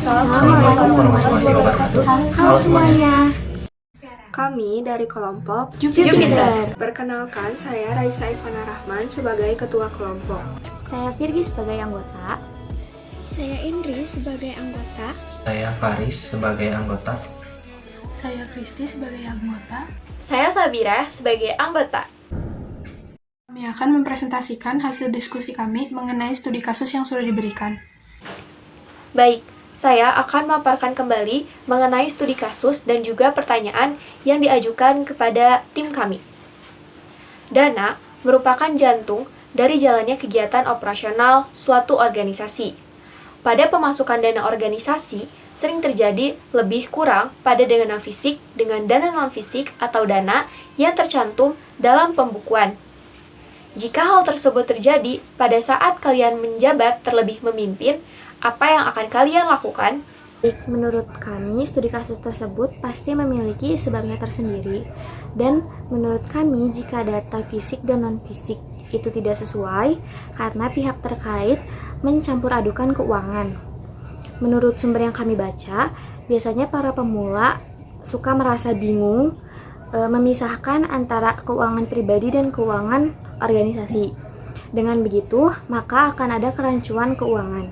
Assalamualaikum warahmatullahi wabarakatuh. Halo semuanya. Kami dari kelompok Jupiter. Perkenalkan, saya Raisa Ivana Rahman sebagai ketua kelompok. Saya Virgi sebagai anggota. Saya Indri sebagai anggota. Saya Faris sebagai anggota. Saya Kristi sebagai anggota. Saya Sabira sebagai anggota. Kami akan mempresentasikan hasil diskusi kami mengenai studi kasus yang sudah diberikan. Baik, saya akan memaparkan kembali mengenai studi kasus dan juga pertanyaan yang diajukan kepada tim kami. Dana merupakan jantung dari jalannya kegiatan operasional suatu organisasi. Pada pemasukan dana organisasi, sering terjadi lebih kurang pada dana fisik dengan dana non-fisik atau dana yang tercantum dalam pembukuan. Jika hal tersebut terjadi pada saat kalian menjabat terlebih memimpin, apa yang akan kalian lakukan? Menurut kami, studi kasus tersebut pasti memiliki sebabnya tersendiri. Dan menurut kami, jika data fisik dan non-fisik itu tidak sesuai, karena pihak terkait mencampur adukan keuangan. Menurut sumber yang kami baca, biasanya para pemula suka merasa bingung memisahkan antara keuangan pribadi dan keuangan organisasi. Dengan begitu, maka akan ada kerancuan keuangan.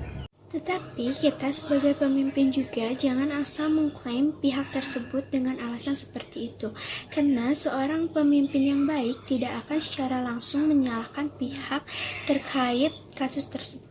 Tetapi kita sebagai pemimpin juga jangan asal mengklaim pihak tersebut dengan alasan seperti itu. Karena seorang pemimpin yang baik tidak akan secara langsung menyalahkan pihak terkait kasus tersebut.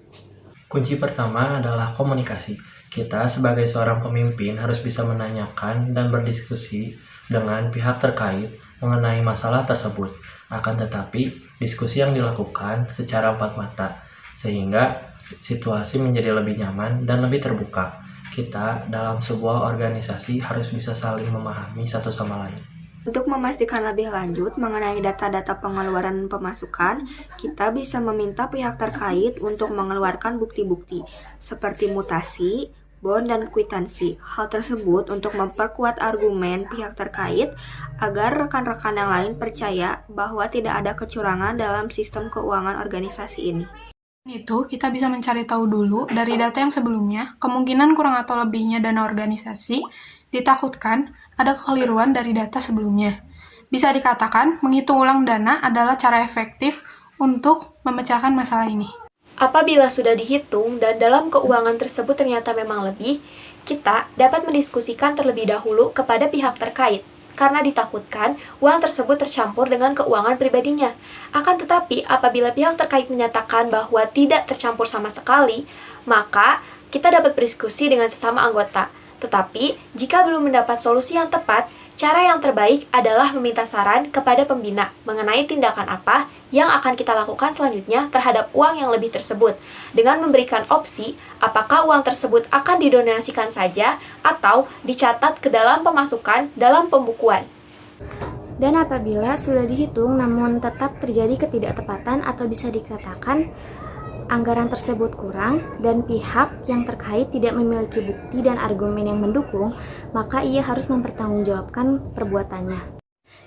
Kunci pertama adalah komunikasi. Kita sebagai seorang pemimpin harus bisa menanyakan dan berdiskusi dengan pihak terkait mengenai masalah tersebut. Akan tetapi, diskusi yang dilakukan secara empat mata, sehingga situasi menjadi lebih nyaman dan lebih terbuka. Kita dalam sebuah organisasi harus bisa saling memahami satu sama lain. Untuk memastikan lebih lanjut mengenai data-data pengeluaran dan pemasukan, kita bisa meminta pihak terkait untuk mengeluarkan bukti-bukti seperti mutasi, bond, dan kwitansi. Hal tersebut untuk memperkuat argumen pihak terkait agar rekan-rekan yang lain percaya bahwa tidak ada kecurangan dalam sistem keuangan organisasi ini. Itu kita bisa mencari tahu dulu dari data yang sebelumnya, kemungkinan kurang atau lebihnya dana organisasi ditakutkan ada kekeliruan dari data sebelumnya. Bisa dikatakan, menghitung ulang dana adalah cara efektif untuk memecahkan masalah ini. Apabila sudah dihitung dan dalam keuangan tersebut ternyata memang lebih, kita dapat mendiskusikan terlebih dahulu kepada pihak terkait, karena ditakutkan uang tersebut tercampur dengan keuangan pribadinya. Akan tetapi, apabila pihak terkait menyatakan bahwa tidak tercampur sama sekali, maka kita dapat berdiskusi dengan sesama anggota. Tetapi, jika belum mendapat solusi yang tepat, cara yang terbaik adalah meminta saran kepada pembina mengenai tindakan apa yang akan kita lakukan selanjutnya terhadap uang yang lebih tersebut, dengan memberikan opsi apakah uang tersebut akan didonasikan saja atau dicatat ke dalam pemasukan dalam pembukuan. Dan apabila sudah dihitung namun tetap terjadi ketidaktepatan atau bisa dikatakan anggaran tersebut kurang dan pihak yang terkait tidak memiliki bukti dan argumen yang mendukung, maka ia harus mempertanggungjawabkan perbuatannya.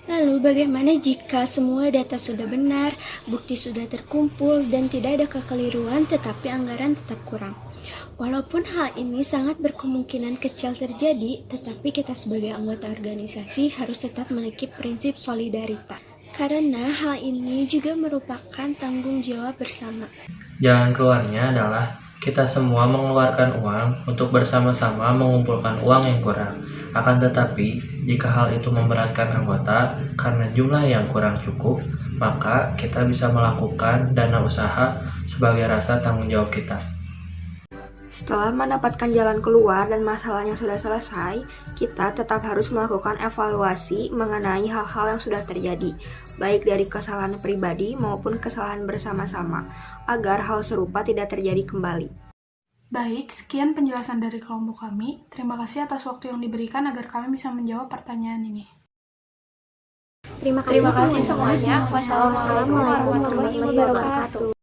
Lalu bagaimana jika semua data sudah benar, bukti sudah terkumpul, dan tidak ada kekeliruan tetapi anggaran tetap kurang? Walaupun hal ini sangat berkemungkinan kecil terjadi, tetapi kita sebagai anggota organisasi harus tetap memiliki prinsip solidaritas. Karena hal ini juga merupakan tanggung jawab bersama. Jalan keluarnya adalah kita semua mengeluarkan uang untuk bersama-sama mengumpulkan uang yang kurang. Akan tetapi, jika hal itu memberatkan anggota karena jumlah yang kurang cukup, maka kita bisa melakukan dana usaha sebagai rasa tanggung jawab kita. Setelah mendapatkan jalan keluar dan masalahnya sudah selesai, kita tetap harus melakukan evaluasi mengenai hal-hal yang sudah terjadi, baik dari kesalahan pribadi maupun kesalahan bersama-sama, agar hal serupa tidak terjadi kembali. Baik, sekian penjelasan dari kelompok kami. Terima kasih atas waktu yang diberikan agar kami bisa menjawab pertanyaan ini. Terima kasih semuanya. Wassalamualaikum warahmatullahi wabarakatuh.